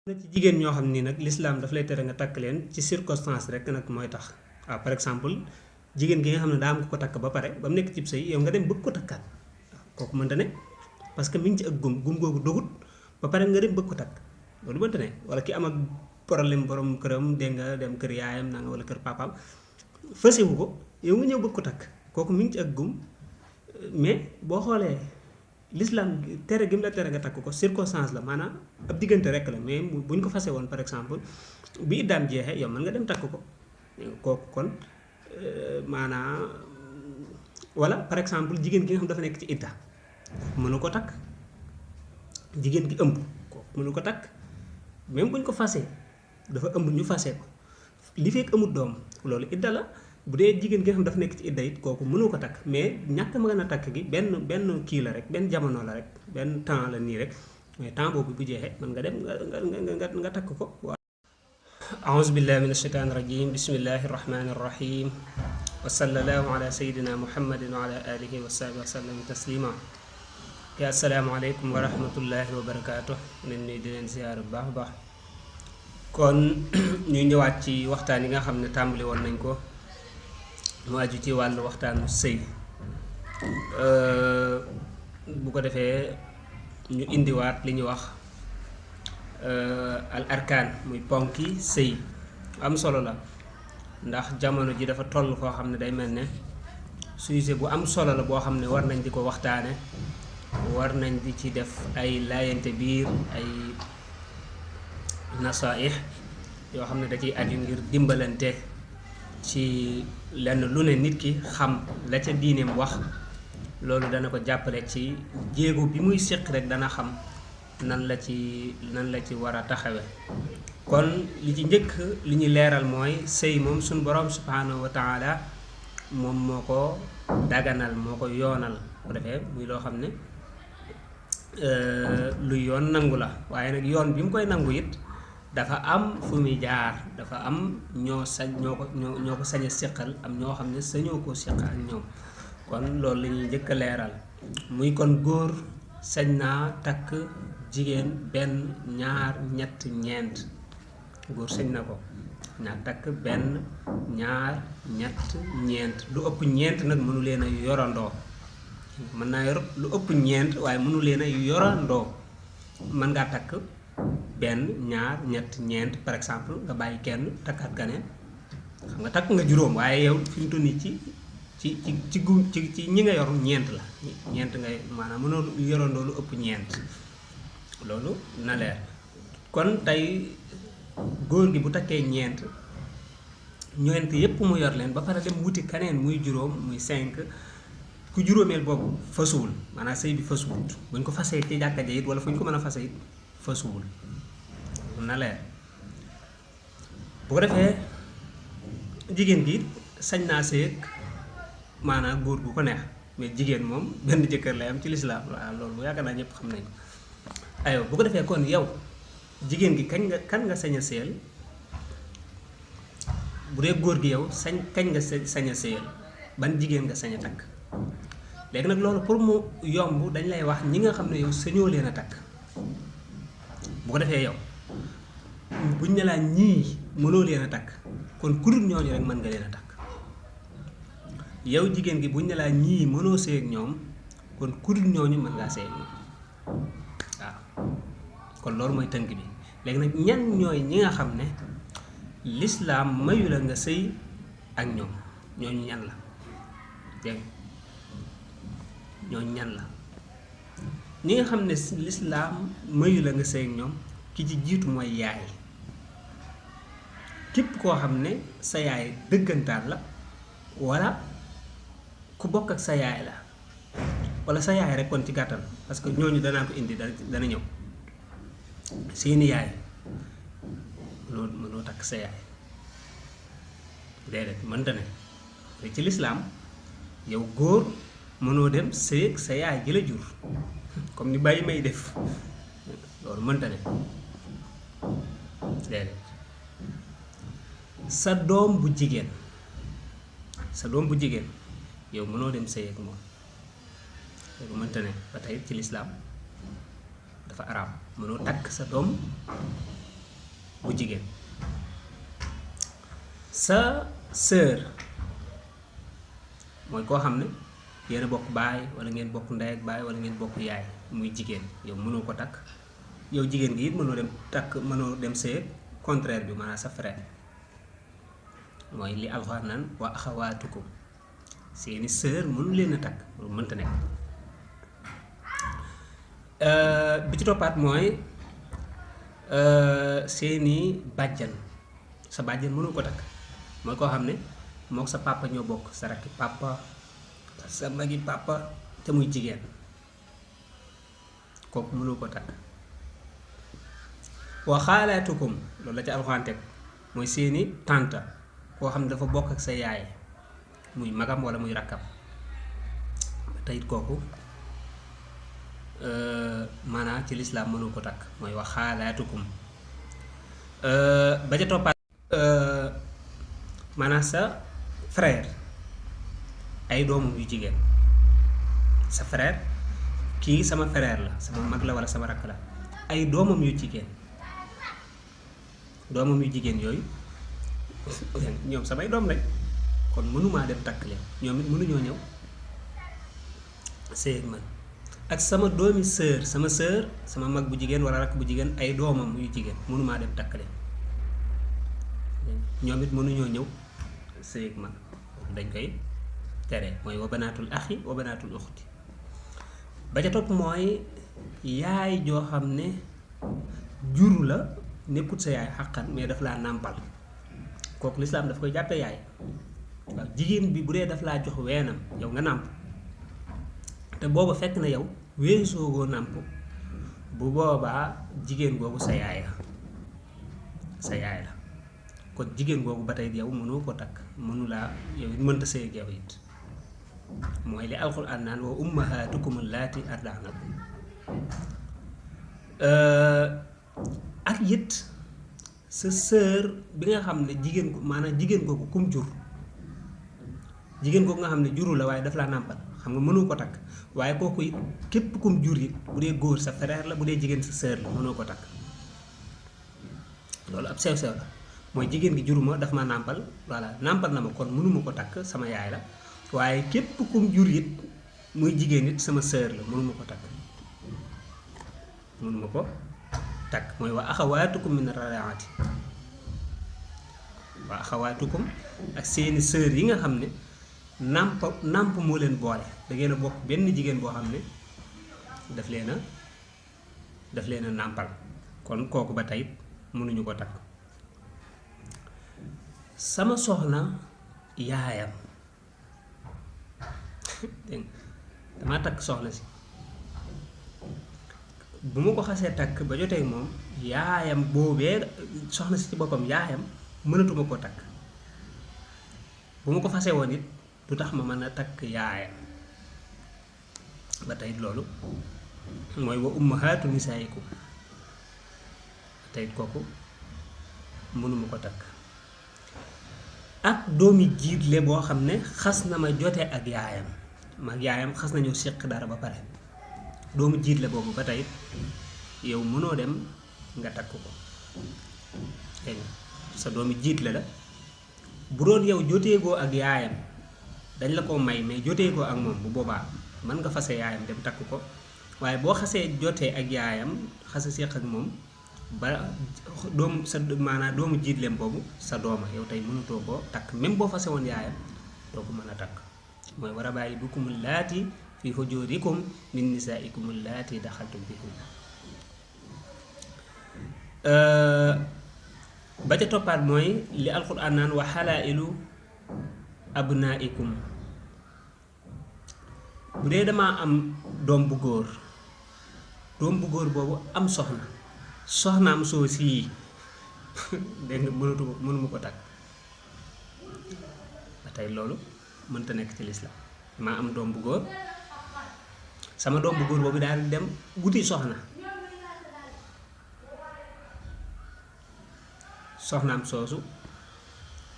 na ci jigéen ñoo xam ni nag l'islam daf lay tere nga takk leen ci circonstance rek nag mooy tax par exemple jigéen gi nga xam ne daa am ko takk ba pare ba mu nekk cib sëy yow nga dem bëgg ko takkaat kooku mënta ne parce que mi ngi ci ak gum googu dogut ba pare nga dem bëgg ko takk loolu mënta ne wala ki am ak problème borom këram dégg nga dem kër yaayam na nga wala kër papaam fësewu ko yow nga ñëw bëgg ko takk kooku mi ngi ci ak gum mais boo xoolee l'islam tere gi mu la tere nga takk ko circonstance la maanaam ab diggante rek la mais buñ ko fase woon par exemple bi iddaam jeexee yow mën nga dem takk ko kooku kon maanaam wala par exemple jigéen gi nga xam dafa nekk ci idda mënu ko takk jigéen gi ëmb kooku mënu ko takk même buñ ko fase dafa ëmb ñu fase ko li fekk amul doom loolu idda la bu dee jigéen gi nga xam dafa nekk ci idda it kooku mënu ko takk mais ñàkk ma gën a takk gi benn kii la rek benn jamono la rek benn temps la nii rek mais temps boobu bu jeexee mën nga dem nga takk ko waaw a'uuzu billahi min ashaytaani rajim bismillahi rahmani rahim wa sallallahu ala sayyidina muhammadin wa ala alihi wa sahbihi wa sallam taslima ya assalaamu aleykum wa rahmatullahi wa barakatuh leen nuy di leen ziyaar bu baax baax kon ñuy ñëwaat ci waxtaan yi nga xam ne tàmbali woon nañ ko mu aju ci wàllu waxtaanu sëy bu ko defee ñu indiwaat li ñuy wax al arkaan muy ponki sëy am solo la ndax jamono ji dafa toll foo xam ne day mel ne sujet bu am solo la boo xam ne war nañ di ko waxtaane war nañ di ci def ay laayante biir ay nasaih yoo xam ne da ciy aju ngir dimbalante ci lenn lu ne nit ki xam la ca diineem wax loolu dana ko jàppale ci jéego bi muy séq rek dana xam nan la ci war a taxawe kon li ci njëkk li ñu leeral mooy sëy moom suñu borom subhanahu wa taala moom moo ko daganal moo ko yoonal bu defee muy loo xam ne lu yoon nangu la waaye nag yoon bi mu koy nangu it dafa am fu muy jaar dafa am ñoo ko sañ a séqal am ñoo xam ne sañoo koo séq ak ñoom kon loolu la ñuy njëkk a leeral muy kon góor sañ naa takk jigéen benn ñaar ñett ñeent góor sañ na ko naa takk benn ñaar ñett ñeent lu ëpp ñeent nag mënu leen a yorandoo mën naa yor lu ëpp ñeent waaye mënu leen a yorandoo mën ngaa takk benn ñaar ñett ñeent par exemple nga bàyyi kenn takkaat ganeen xam nga takk nga juróom waaye yow fi mu toll nii ci ñi nga yor ñeent la ñeent ngay maanaam mënoo yorandoo lu ëpp ñeent loolu na leer kon tey góor gi bu takkee ñeent yépp mu yor leen ba pare dem wuti kaneen muy juróom muy 5 ku juróomeel boobu fasuwul maanaam sëy bi fasuwul buñ ko fasee ci jàkka ja it wala fu ñu ko mën a fase it fasuwul na leer bu ko defee jigéen gi sañ naa seeg maanaam góor gu ko neex mais jigéen moom benn jëkkër lay am ci lislaam waaw loolu yaakaar naa ñëpp xam nañ ko aywa bu ko defee kon yow jigéen gi kan nga sañ a seel bu dee góor gi yow kañ nga sañ a seel ban jigéen nga sañ a takk léegi nag loolu pour mu yomb dañ lay wax ñi nga xam ne yow sañoo leen a takk bu ko defee yow buñ ne laa ñii mënoo leen a takk kon ku dul ñooñu rek mën nga leen a takk yow jigéen gi buñ ne laa ñii mënoo sëy ak ñoom kon ku dul ñooñu mën ngaa sëy ak ñoom waaw kon loolu mooy tënk bi léegi nag ñan ñooy ñi nga xam ne lislaam mayu la nga sëy ak ñoom ñooñu ñan la dégg ñooñu ñan la ñi nga xam ne lislaam mayu la nga sëy ak ñoom ki ci jiitu mooy yaay képp koo xam ne sa yaay dëggantaan la wala ku bokk ak sa yaay la wala sa yaay rek kon ci gàttal parce que ñooñu danaa ko indi dana ñëw seeni yaay mënoo takk sa yaay déedéet mënta ne te ci lislaam yow góor mënoo dem sëy ak sa yaay ji la jur comme ni bàyyi may def loolu mënta ne déedéet sa doom bu jigéen yow mënoo dem sëy ak moom loolu mënta ne ba tey ci lislaam dafa araam mënoo takk sa doom bu jigéen. sa sœur mooy koo xam ne yéen a bokk baay wala ngeen bokk ndey ak baay wala ngeen bokk yaay muy jigéen yow mënoo ko takk yow jigéen gi it mënoo dem takk mënoo dem sëy contraire bi maanaam sa frère mooy li alxuraan naan wa axawaatukum seeni sœur mënu leen a takk loolu mënta nekk. bi ci toppaat mooy seeni bàjjan sa bàjjan mënu ko takk mooy koo xam ne mook sa papa ñoo bokk sa rakki papa sa magi papa te muy jigéen kooku mënu ko takk. wa xaalaatukum loolu la ci alxuraan teg mooy seeni tànta koo xam ne dafa bokk ak sa yaay muy magam wala muy rakkam teyit kooku maanaam ci lislaam mënu ko takk mooy wax xaalaatukum. ba ca toppaat maanaam sa frère ay doomam yu jigéen sa frère kii sama frère la sama mag la wala sama rakk la ay doomam yu jigéen yooyu ñoom samay doom lañ kon mënumaa dem takk leen ñoom it mënuñoo ñëw sëy ak man. ak sama doomi sœur sama sœur sama mag bu jigéen wala rakk bu jigéen ay doomam yu jigéen mënumaa dem takk leen ñoom it mënuñoo ñëw sëy ak man dañ koy tere mooy wa banaatul axi wa banaatul uxti. ba ca topp mooy yaay joo xam ne juru la nekkut sa yaay xàqan mais daf laa nàmpal kooku lislaam daf koy jàppe yaay. waaw jigéen bi bu dee daf laa jox weenam yow nga nàmp te booba fekk na yow weesoogoo nàmp bu boobaa jigéen googu sa yaay la kon jigéen googu ba tey yow mënoo ko takk mënu laa yow it mënta sëy ak yow it mooy li alxuraan naan wa ummahaatukum allaati arda'nakum. ak it sa sœur bi nga xam ne jigéen ko maanaam jigéen googu kum jur jigéen googu nga xam ne juru la waaye daf laa nàmpal xam nga mënoo ko takk waaye kooku it képp kum jur it bu dee góor sa frère la bu dee jigéen sa sœur la mënoo ko takk loolu ab sew sew la mooy jigéen gi juruma daf ma nàmpal voilà nàmpal na ma kon mënuma ko takk sama yaay la waaye képp kum jur it muy jigéen it sama sœur la mënuma ko takk mooy wa axawaatukum min ar-radaati wa axawaatukum ak seeni sœur yi nga xam ne nàmp moo leen boole da ngeen a bokk benn jigéen boo xam ne daf leen a nàmpal kon kooku ba tey mënuñu ko takk. sama soxna yaayam damaa takk soxna si bu ma ko xasee takk ba jotee moom yaayam boobee soxna si ci boppam yaayam mënatuma ko takk bu ma ko fasee woon it du tax ma mën a takk yaayam ba tey loolu mooy wa ummahaatu nisaa'ikum ba tey kooku mënuma ko takk. ak doomi jiitle boo xam ne xas na ma jote ak yaayam mag yaayam xas nañoo séq dara ba pare doomu jiitle boobu ba tey yow mënoo dem nga takk ko dégg nga sa doomi jiitle la bu doon yow joteegoo ak yaayam dañ la ko may mais joteegoo ak moom bu boobaa mën nga fase yaayam dem takk ko waaye boo xasee jotee ak yaayam xasa séq ak moom ba doom sa maanaam doomu jiitleem boobu sa dooma yow tey mënutoo ko takk même boo fase woon yaayam doo ko mën a takk mooy wa rabaa'ibukum allaati fi hujuurikum min nisaa'ikum allaati daxaltum bihinna. ba ca toppaat mooy li alxuraan naan wa xalaa'ilu abnaa'ikum bu dee damaa am doom bu góor boobu am soxnaam soo sii dégg nga mënuma ko takk ba tey loolu mënta nekk ci lislaam maa am doom bu góor sama doom bu góor boobu daal di dem wuti soxnaam soosu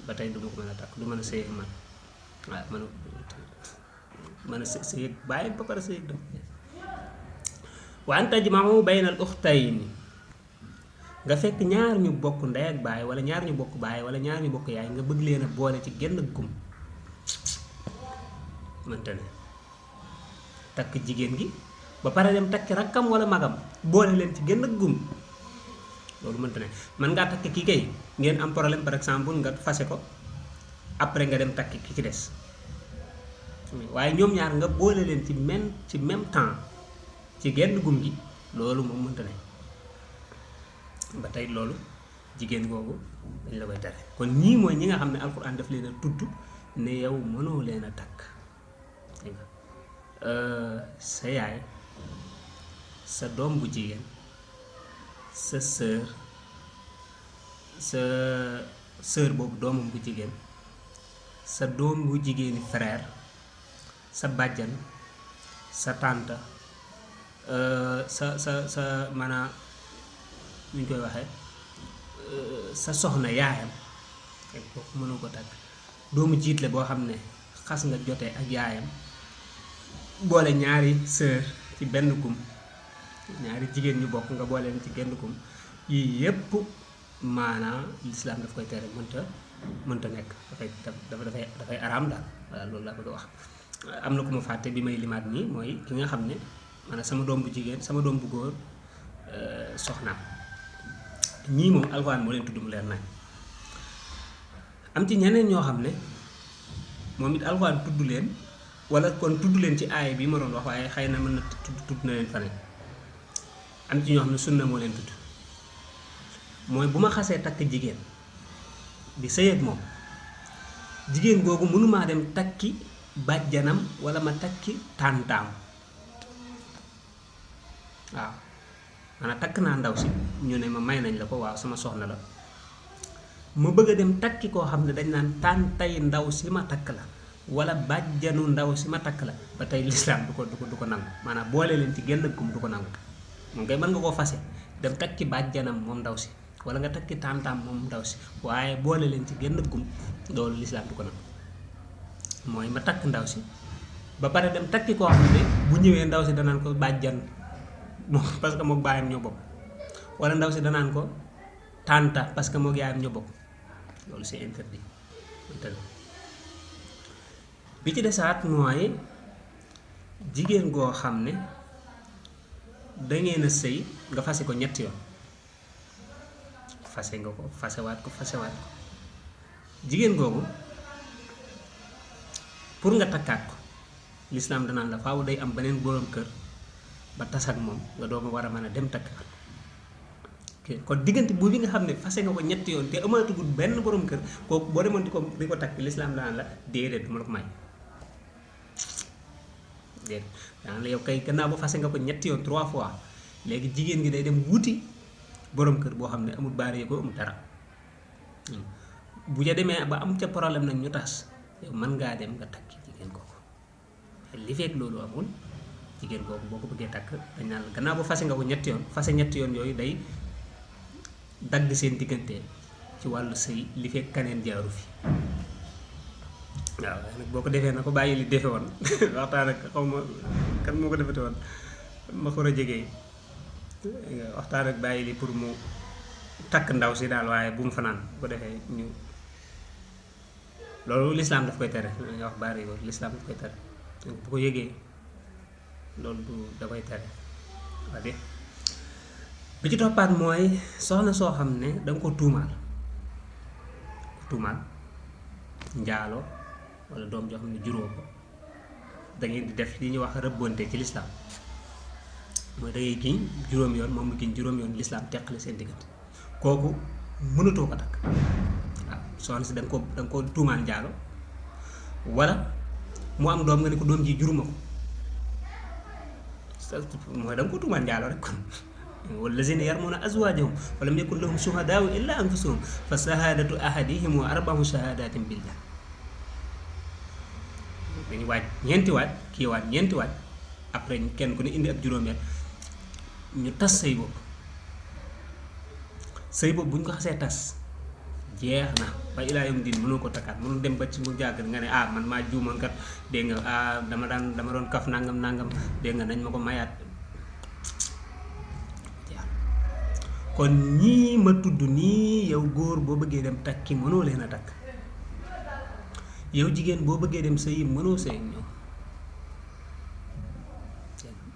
ba tey du ma ko mën a takk du mën a sëy ak man waaw mën a sëy ak bàyyi ba pare sëy ak doom wa an tajma'u bayna al-ukhtayni nga fekk ñaar ñu bokk ndey ak baay wala ñaar ñu bokk baay wala ñaar ñu bokk yaay nga bëgg leen a boole ci genn gum mënta ne takk jigéen gi ba pare dem takki rakkam wala magam boole leen ci genn gum loolu mënta ne man ngaa takk kii kay ngeen am problème par exemple nga fase ko après nga dem takki ki ci des waaye ñoom ñaar nga boole leen ci même temps ci genn gum gi loolu moom mënta ne ba tey loolu jigéen googu dañ la koy tere kon ñii mooy ñi nga xam ne alxuraan daf leen a tudd ne yow mënoo leen a takk sa yaay sa doom bu jigéen sa sœur boobu doomam bu jigéen sa doom bu jigéeni frère sa bàjjan sa tante sa maanaam ñu koy waxee sa soxna yaayam kooku mënoo ko takk doomu jiitle boo xam ne xas nga jotee ak yaayam boole ñaari sœur ci benn gum ñaari jigéen ñu bokk nga boole leen ci genn gum yii yépp maanaam lislaam daf koy tere mënta nekk dafay araam daal voilà loolu laa bëgg a wax. am na ku ma fàtte bi may limaat nii mooy ki nga xam ne maanaam sama doom bu jigéen sama doom bu góor soxnaam ñii moom alxuraan moo leen tudd mu leer nañ am ci ñeneen ñoo xam ne moom it alxuraan tudd leen wala kon tudd leen ci aay bi ma doon wax waaye xëy na mën na tudd na leen faneen am ci ñoo xam ne sunna moo leen tudd mooy bu ma xasee takk jigéen di sëy ak moom jigéen googu mënumaa dem takki bàjjanam wala ma takki tàntaam waaw maanaam takk naa ndaw si ñu ne ma may nañ la ko waaw sama soxna la ma bëgg a dem takki koo xam ne dañ naan tàntay ndaw si ma takk la wala bàjjanu ndaw si ma takk la ba tey lislaam du ko nangu maanaam boole leen ci genn gum du ko nangu moom kay mën nga koo fase dem takki bàjjanam moom ndaw si wala nga takki tàntaam moom ndaw si waaye boole leen ci genn gum loolu lislaam du ko nangu mooy ma takk ndaw si ba pare dem takki koo xam ne bu ñëwee ndaw si danaan ko bàjjan moom parce que mook baayam ñoo bokk wala ndaw si danaan ko tànta parce que mook yaayam ñoo bokk loolu c'est interdit bi ci desaat mooy jigéen goo xam ne dangeen a sëy nga fase ko ñetti yoon fase nga ko fasewaat ko jigéen googu pour nga takkaat ko lislaam danaan la faaw day am beneen boroom kër ba tas ak moom nga doog a war a mën a dem takkaat kon diggante bu bi nga xam ne fase nga ko ñetti yoon te amaatugul benn boroom kër kooku boo demoon di ko takk lislaam danaan la déedéet du ma la ko may déedéet danaan la yow kay gannaaw ba fase nga ko ñetti yoon 3 fois léegi jigéen gi day dem wuti boroom kër boo xam ne amul baaree ko amul dara bu ca demee ba am ca problème nag ñu tas yow mën ngaa dem nga takki jigéen kooku li fekk loolu amul jigéen kooku boo ko bëggee takk dañ naan la gannaaw ba fase nga ko ñetti yoon fase ñetti yoon yooyu day dagg seen diggante ci wàllu sëy li fekk kaneen jaaru fi waaw nag boo ko defee na ko bàyyi li defe woon waxtaan ak xaw ma kan moo ko defete woon ma xor a jege waxtaan ak bàyyi li pour mu takk ndaw si daal waaye bu mu fanaan bu ko defee ñu loolu lislaam daf koy tere nga wax bari yoon lislaam daf koy tere bu ko yëgee loolu du da koy tere waa de bi ci toppaat mooy soxna soo xam ne danga ko tuumaal njaalo wala doom joo xam ne juróo ko da ngeen di def li ñuy wax rëbbonte ci lislaam mooy da ngay giñ juróom yoon moom mu giñ juróom yoon lislaam teqale seen diggante kooku mënatoo ko takk waaw soxna si danga ko tuumaal njaalo wala mu am doom nga ne ko doom ji juruma ko mooy danga ko tuumaal njaalo rek kon wallazina yarmuna azwaajahum wa lam yakun lahum shuhadaa'u illa anfusuhum fa shahaadatu ahadihim wa arba'u shahaadatin billah dañu waaj ñeenti waaj kii waaj ñeenti waaj après kenn ku ne indi ak juróomeel ñu tas sëy boobu bu ñu ko xasee tas jeex na ba ilaa yawmi diin mënoo ko takkaat mënul dem ba ci mu jàgg nga ne man maa juumoon kat dégg nga dama doon kaf nangam dégg nga nañ ma ko mayaat kon ñii ma tudd nii yow góor boo bëggee dem takki mënoo leen a takk, yow jigéen boo bëggee dem sëyi mënoo sëy ak ñoom.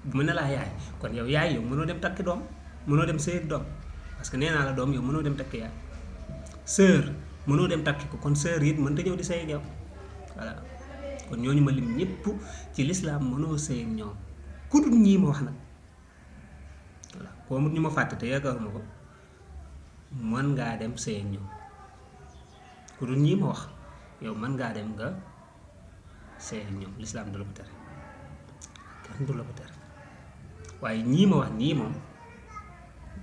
bu ma ne laa yaay kon yow yaay yow mënoo dem takki doom, mënoo dem sëy ak doom, parce que nee naa la doom yow mënoo dem takki yaay. sœur mënoo dem takki ko, kon sœur it mënta ñëw di sëy ak yow. voilà kon ñooñu ma lim ñëpp ci lislaam mënoo sëy ak ñoom, ku dul ñii ma wax nag. voilà koo mut ñu ma fàtte te yaakaaruma ko mën ngaa dem sëy ak ñoom, ku dul ñii ma wax yow mën ngaa dem nga sëy ak ñoom, lislaam du la ko tere, kenn du la ko tere. waaye ñii ma wax nii moom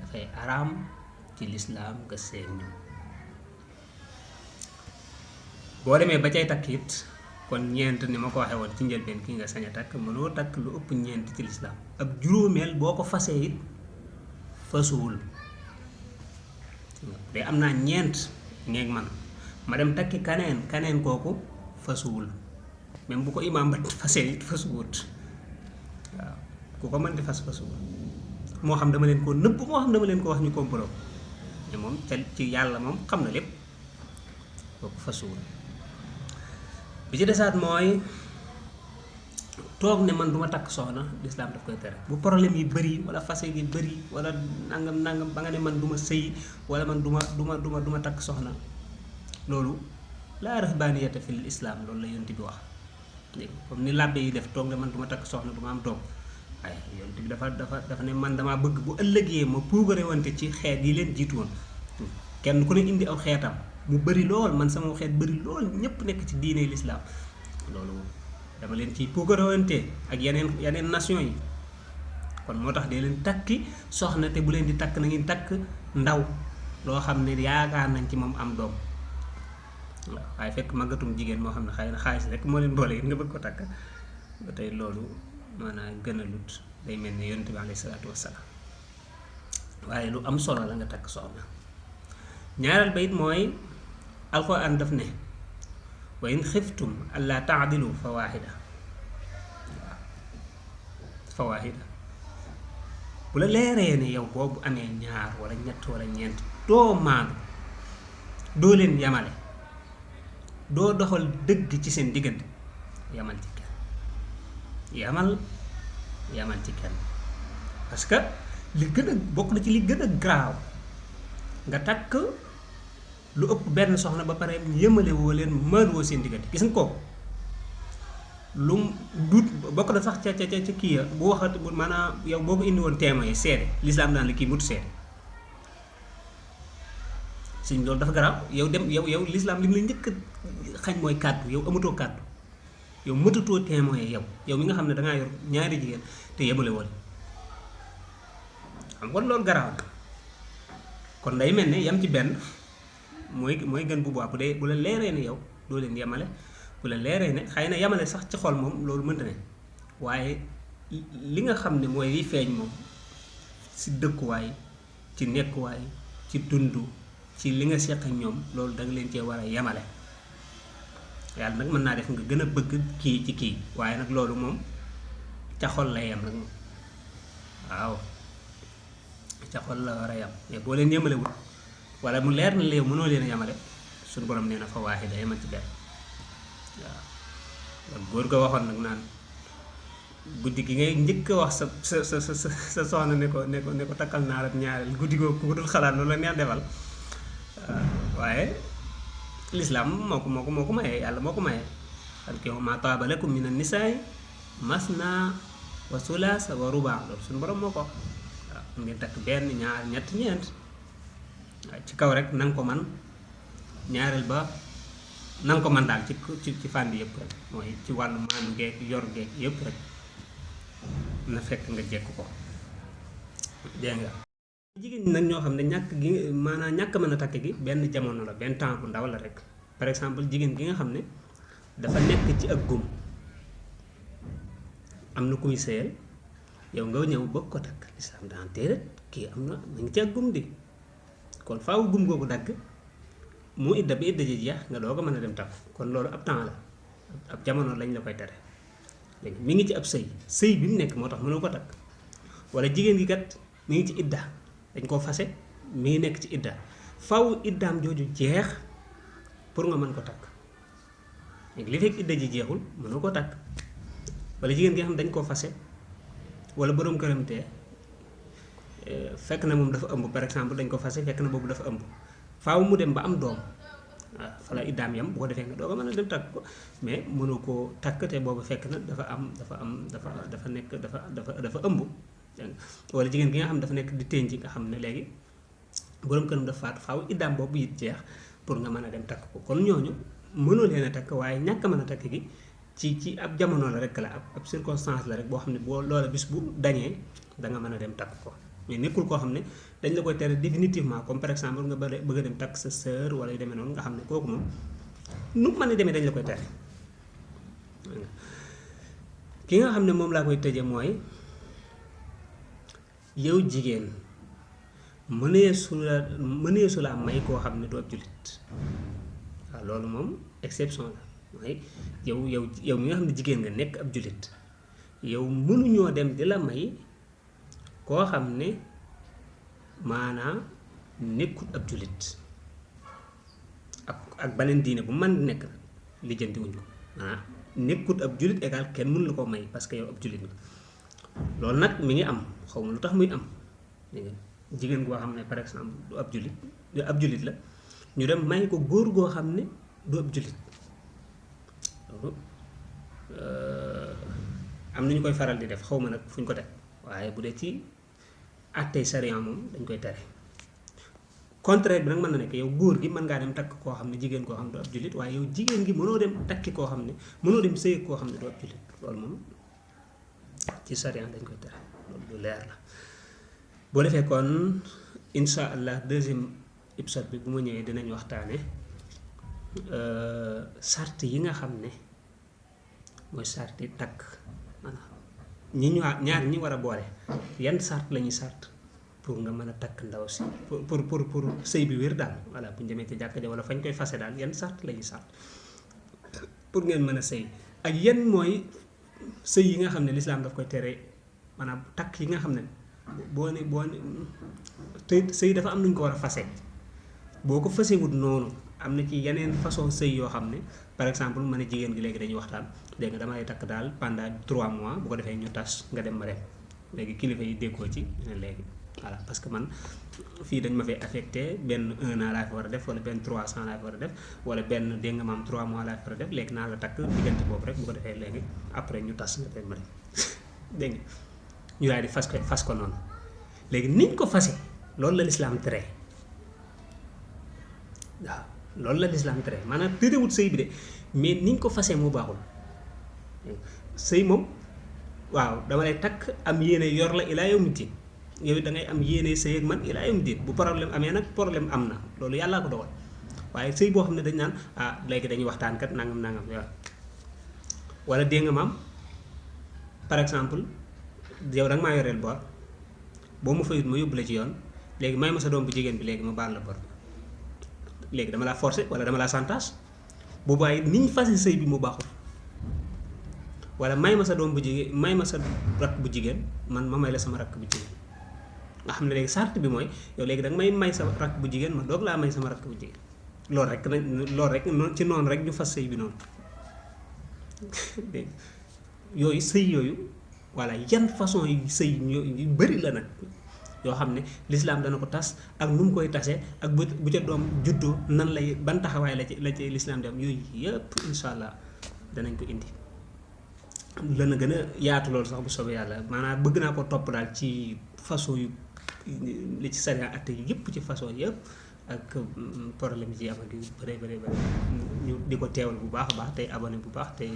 dafay araam ci lislaam nga sëy ak ñoom. boo demee ba cay takk it kon ñeent ni ma ko waxee woon ci njëlbeen ki nga sañ a takk, mënoo takk lu ëpp ñeent ci lislaam. ab juróomeel boo ko fasee it fasuwul. de am naa ñeent ngeeg man ma dem takki kaneen kooku fasuwul, même bu ko imaam ba fasee it fasuwut. waaw ku ko mën di fasuwul, moo xam dama leen ko nëbb, moo xam dama leen ko wax ñu complot, mais moom ci yàlla moom xam na lépp, kooku fasuwul. bi ci desaat mooy toog ne man duma takk soxna, lislaam daf koy tere. bu problème yi bëri wala fase gi bëri wala nangam ba nga ne man duma sëy wala man duma takk soxna, loolu laa rahbaaniyata fil islaam, loolu la yonent bi wax. léegi comme ni làbbe yi def toog ne man duma takk soxna duma am doom, ay yonent bi dafa ne man damaa bëgg bu ëllëgee ma puugare wante ci xeet yi leen jiitu woon, kenn ku ne indi aw xeetam mu bëri lool, man sama xeet bëri lool, ñëpp nekk ci diine lislaam, loolu dama leen ciy puukarawante ak yeneen nation yi. kon moo tax dee leen takki soxna, te bu leen di takk na ngeen takk ndaw loo xam ne yaakaar nañ ci moom am doom. waaw waaye fekk màggatum jigéen moo xam ne xëy na xaalis rek moo leen boole nga bëgg ko takk, ba tey loolu maanaam gën a lut, day mel ne yonent bi alayhi salaatu wassalaam. waaye lu am solo la nga takk soxna. ñaareel ba it mooy alxuraan daf ne wa in xiftum allaa taadilu fa waaxida. fa waaxida bu la leeree ne yow boobu amee ñaar wala ñett wala ñeent doo maandu, doo leen yamale, doo doxal dëgg ci seen diggante, yamal ci kenn, yamal ci kenn. parce que li gën a bokk na ci li gën a graaw nga takk lu ëpp benn soxna ba pare yëmale woo leen maandu woo seen diggante. gis nga ko lu dut bokk na sax ca kii ya bu waxati bu maanaam yow boo ko indi woon témoin yi seede, lislaam daan la kii mutu seede. suñ loolu dafa garaaw. yow lislaam li mu la njëkk xañ mooy kàddu. yow amatoo kàddu, yow mëtatoo témoin yow mi nga xam ne dangaa yor ñaari jigéen te yemale woon, xam nga loolu garaaw na. kon day mel ne yam ci benn mooy gën bu baax bu la leeree ne yow doo leen yemale, bu la leeree ne xëy na yemale sax ci xol moom loolu mënta ne, waaye li nga xam ne mooy li feeñ moom si dëkkuwaay, ci nekkuwaay, ci dund, ci li nga seq ak ñoom, loolu da nga leen cee war a yemale. yàlla nag mën naa def nga gën a bëgg kii ci kii, waaye nag loolu moom ca xol la yem nag moom. waaw ca xol la war a yem, mais boo leen yemale wut wala mu leer na la yow mënoo leen a yemale, suñu borom nee na fa waaxida yemal ci benn. waaw kon góor ga waxoon nag naan guddi gi ngay njëkk a wax sa soxna ne ko takkal naa la ñaareel, guddi googu ku dul xalaat loolu la neex defal. waaye lislaam moo ko mayee, yàlla moo ko mayee. fankihu maa taaba lakum mina nisaa masna wa sulaasa wa rubaa, loolu suñu borom moo ko wax. waaw ngeen takk benn, ñaar, ñett, ñeent, waaye ci kaw rek nanga ko man, ñaareel ba nanga ko man daal ci fànn yëpp rek, mooy ci wàllu maandu geeg yor geeg yëpp rek na fekk nga jekk ko. dégg nga jigéen ñi nag ñoo xam ne ñàkk mën a takk gi benn jamono la, benn temps bu ndaw la rek. par exemple jigéen gi nga xam ne dafa nekk ci ak gum, am na kuy sëyal, yow nga ñëw bëgg ko takk, lislaam daan téeréet kii am na mu ngi ci ak gum di, kon faaw gum googu dagg mu idda bi idda ji jeex nga doo ko mën a dem takk. kon loolu ab temps la, ab jamono lañ la koy tere. léegi mi ngi ci ab sëy bi mu nekk moo tax mënoo ko takk, wala jigéen gi kat mi ngi ci idda, dañ koo fase mi ngi nekk ci idda faw iddaam jooju jeex pour nga mën ko takk léegi li fekk idda ji jeexul mënoo ko takk. wala jigéen gi nga xam dañ koo fase wala borom këram te fekk na moom dafa ëmb par exemple dañ ko fase fekk na boobu dafa ëmb faaw mu dem ba am doom waaw fa la iddaam yam bu ko defee nga doo ko mën a dem takk ko mais mënoo koo takk te boobu fekk na dafa nekk dafa ëmb wala jigéen gi nga xam dafa nekk di tënj nga xam ne léegi borom këram dafa faatu faaw iddaam boobu it jeex pour nga mën a dem takk ko kon ñooñu mënoo leen a takk waaye ñàkk a mën a takk gi ci ab jamono la rek la ab circonstance la rek boo xam ne boo loola bis bu dañee da nga mën a dem takk ko mais nekkul koo xam ne dañ la koy tere définitivement comme par exemple nga bëgg a dem takk sa sœur wala yu demee noonu nga xam ne kooku moom nu mën a demee dañ la koy tere. ki nga xam ne moom laa koy tëje mooy yow jigéen mënee su la may koo xam ne du ab jullit waaw loolu moom exception la mooy yow mi nga xam ne jigéen nga nekk ab jullit yow mënuñoo dem di la may koo xam ne maanaam nekkul ab jullit ak beneen diine bu man nekk lijjanti wuñ ko maanaam nekkul ab jullit égal kenn mënu la ko may parce que yow ab jullit nga loolu nag mi ngi am xaw ma lu tax muy am jigéen goo xam ne par exemple du ab jullit la ñu dem may ko góor goo xam ne du ab jullit loolu am na ñu koy faral di def xaw ma nag fu ñu ko teg waaye bu dee ci àttey sariya moom dañ koy tere contraire bi nag mën na nekk yow góor gi mën ngaa dem takk koo xam ne jigéen koo xam ne du ab jullit waaye yow jigéen gi mënoo dem takki koo xam ne mënoo dem sëy koo xam ne du ab jullit loolu moom ci sariya dañ koy tere loolu lu leer la. boo defee kon insha allah deuxième épisode bi bu ma ñëwee dinañ waxtaane sart yi nga xam ne mooy sarti takk maanaam ñaar ñi war a boole yan sart lañuy sart pour nga mën a takk ndaw si pour sëy bi wér daal voilà bu ñu demee ci jàkka ja wala fañ koy fase daal yan sart lañuy sart pour ngeen mën a sëy ak yan mooy sëy yi nga xam ne lislaam daf koy tere maanaam takk yi nga xam ne boo ne te sëy dafa am nuñ ko war a fase boo ko fasewut noonu am na ci yeneen façon sëy yoo xam ne par exemple ma ne jigéen gi léegi dañuy waxtaan dégg nga dama lay takk daal pendant 3 mois bu ko defee ñu tas nga dem ma dem léegi kilifa yi déggoo ci ne léegi voilà parce que man fii dañ ma fay affecté benn 1 an laa fi war a def wala benn 300 laa fi war a def wala benn dégg nga maam 3 mois laa fi war a def léegi naa la takk diggante boobu rek bu ko defee léegi après ñu tas nga dem ma dem dégg nga ñu daal di fas ko noonu léegi niñ ko fase loolu la lislaam tere waaw loolu la lislaam tere maanaam tërewut sëy bi de mais niñ ko fase moo baaxul sëy moom waaw dama lay takk am yéene yor la ilaa yawmi diin yow da ngay am yéene sëy ak man ilaa yawmi diin bu problème amee nag problème am na loolu yàllaa ko dogal waaye sëy boo xam ne dañ naan léegi dañuy waxtaan kat nangam waaw wala dégg nga maam par exemple yow da nga maa yoreel bor boo ma fayut ma yóbbu la ci yoon léegi may ma sa doom bu jigéen bi léegi ma baal la bor léegi dama laa forcer wala dama laa chantage boobaa it ni ñu fase sëy bi mu baaxul wala may ma sa doom bu jigéen may ma sa rakk bu jigéen man ma may la sama rakk bu jigéen nga xam ne léegi sart bi mooy yow léegi da nga may sa rakk bu jigéen ma doog laa may sama rakk bu jigéen loolu rek ci noonu rek ñu fas sëy bi noonu dégg yooyu sëy yooyu voilà yan façon yi sëy yu bari la nag yoo xam ne lislaam dana ko tas ak nu mu koy tasee ak bu ca doom juddoo nan lay ban taxawaay la ci lislaam dem yooyu yëpp insha allah danañ ko indi lana gën a yaatu loolu sax bu soobee yàlla maanaam bëgg naa ko topp daal ci façon yu li ci sariya atte yi yëpp ci façon yëpp ak problème yi ci am ak yu bëri ñu di ko teewal bu baax a baax tey abonné bu baax tey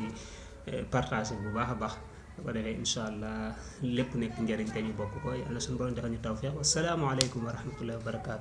partagé bu baax a baax bu ko defee insha allah lépp nekk njëriñ te ñu bokk ko yàlla suñu borom defal ñu tawfiq wassalaamu aleykum wa rahmatullahi wa barakaatu